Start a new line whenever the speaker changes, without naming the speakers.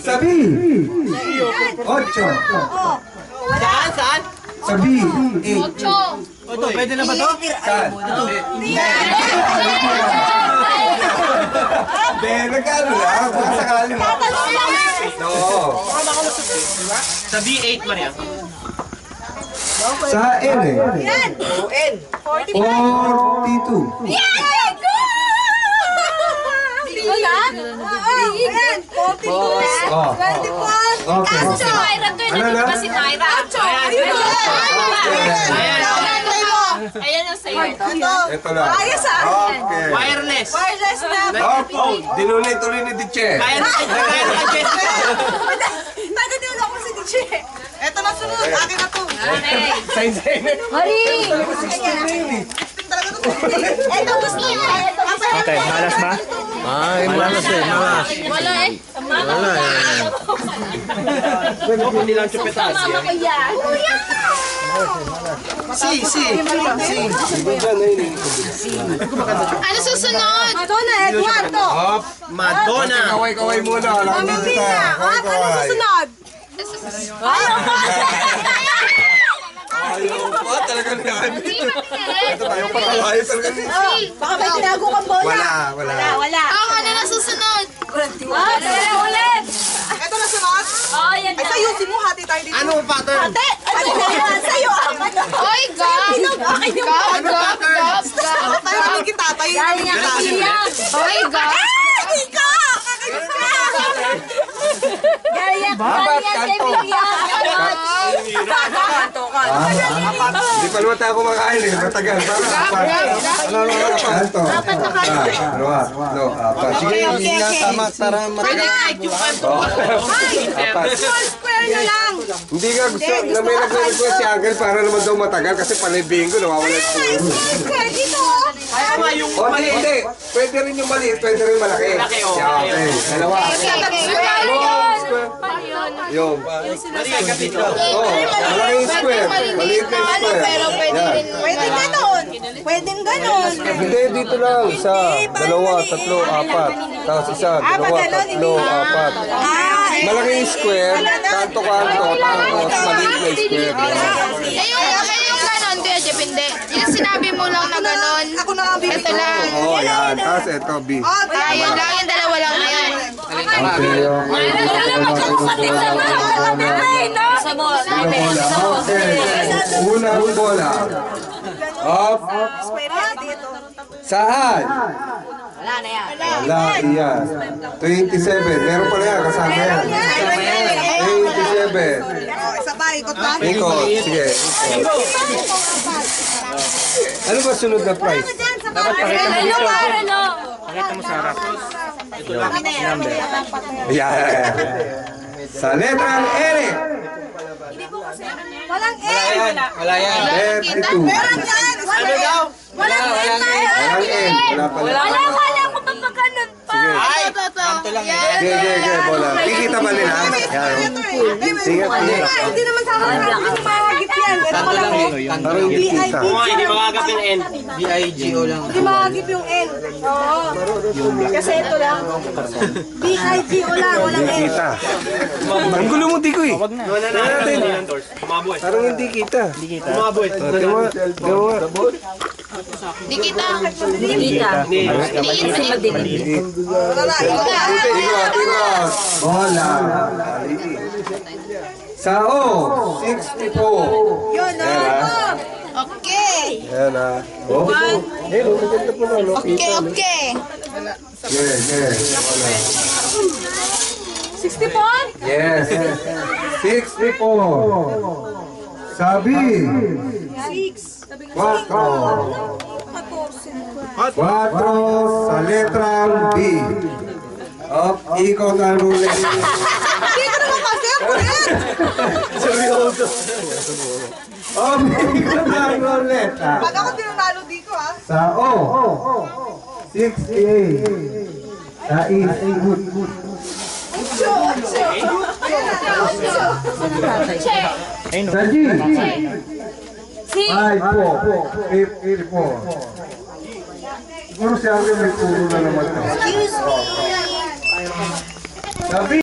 Sa B. 8.
Saan?
Sa B. 8.
Ito, pwede na ba to?
Saan? Hindi, nagkano lang. Baka sakali mo. Oo.
Sa B8 man yan.
Sa N eh.
Yan!
42.
Yan! Wala? Ayan! 42!
Oh.
24!
Okay.
Acho!
Myra to,
Ano na?
si Myra.
Acho! Ayun na!
Ayan ang sa'yo.
Ito lang.
Ayos ah!
Okay.
Wireless.
Wireless na!
Opo. Dinulit ulit ni Diche.
Kaya na Jessica.
Taga-diyon ako si Diche. Ito na sunod. Akin na to. Ito gusto niya.
Okay, malas ba?
Ay, malas eh, malas.
Wala eh.
Wala eh.
Hindi lang chupetas.
Mama ko yan. Kuya! Ano susunod?
Madonna, Eduardo.
Hop.
Madonna.
Kaway-kaway muna. Lang dito
Mamamina.
tayo.
Ano
Kaway-kaway.
susunod?
Ayaw pa talaga na yan. Ito tayo pa tayo talaga dito.
Baka may tinago kang bola.
Wala.
Wala.
Ano na susunod?
Ulit. Ito na sunod.
Oh, yan
Ay, sa'yo, hati tayo dito.
Anong pattern?
Ate, ano ba? Sa'yo.
Oy, gab!
Akin yung
Gab, gab, gab, gab.
tayo magiging tatay.
Galing ang iyak. Oy, gab!
Ika!
Galing
Apat, kanto. Hindi pa naman tayo kumakain eh. Matagal. Apat. Kanto. Apat. Sige,
Hindi na tama para
Pwede kahit yung kanto.
apat.
Small square na lang.
Hindi nga gusto na may nagre-request si Uncle para naman daw matagal kasi panay bingo nawawala
Ayun na, yung small square dito.
Tama yung
O hindi. Pwede rin yung maliit, pwede rin malaki.
Malaki, oh.
Okay. Dalawa. Yung.
mali ang kapito.
Oh, malaking square. Maliit na square. Yan.
Pwedeng ganon. Pwedeng ganon.
Hindi, dito lang. Isa, dalawa, tatlo, apat. Tapos isa, dalawa, tatlo, apat. Malaking square, kanto-kanto, tapos maliit na square.
Yung ganon, Kuya Jeff, hindi. Yung sinabi mo lang na ganon.
Ako na ang bibig.
Ito lang.
Oh, yan. Tapos ito, B.
Ayun lang, yung dalawa lang na yan.
Okay, okay. Unang bola. Up.
Square yan dito.
Saan?
Wala na yan.
Wala, iyan. 27. Meron pala yan, kasama yan. 27.
Isa pa, ikot ba?
Ikot, sige. Ano ba sunod na price?
Dapat pakita mo dito.
Ano?
Pakita mo sa harap.
Yan. Sa letrang L.
Walang N.
Wala yan.
32.
Meron yan. Ano daw? Walang N tayo.
Walang N. Wala pala.
Wala ko pa pagkanon pa.
Sige.
Kanto lang yan.
Sige, sige, sige, bola. Kikita ba nila? Yan. Sige, sige.
Hindi naman sa akin. Hindi mahagip yan. Ito ko lang.
Parang hindi kita.
Hindi makagap yung N.
B-I-G-O lang.
Hindi mahagip yung N. Oo. Kasi ito lang. B-I-G-O lang. Walang
Hindi
N.
kita. Ang gulo mo, Tiko eh.
Wag na.
Umaboy.
Parang hindi kita.
Umaboy.
Gawa, gawa.
Di kita.
Wala na. Ikaw na.
Ikot, ikot. Bola. Sa O, 64.
Yun, no?
Okay.
Yan ah. Oh. Eh, maganda po na.
Okay, okay.
Yes, yes.
64?
Yes. 64. Sabi. 4. 4 sa letrang B. Up, ikot ang roulette.
Dito naman kasi. Kulit.
Seryoso. Up, ikot ang roulette.
Pag ako tinanalo dito, ha?
Sa O. 68. Sa E. Sa G. 54. Siguro siya may puro na naman.
Excuse me.
Sabi.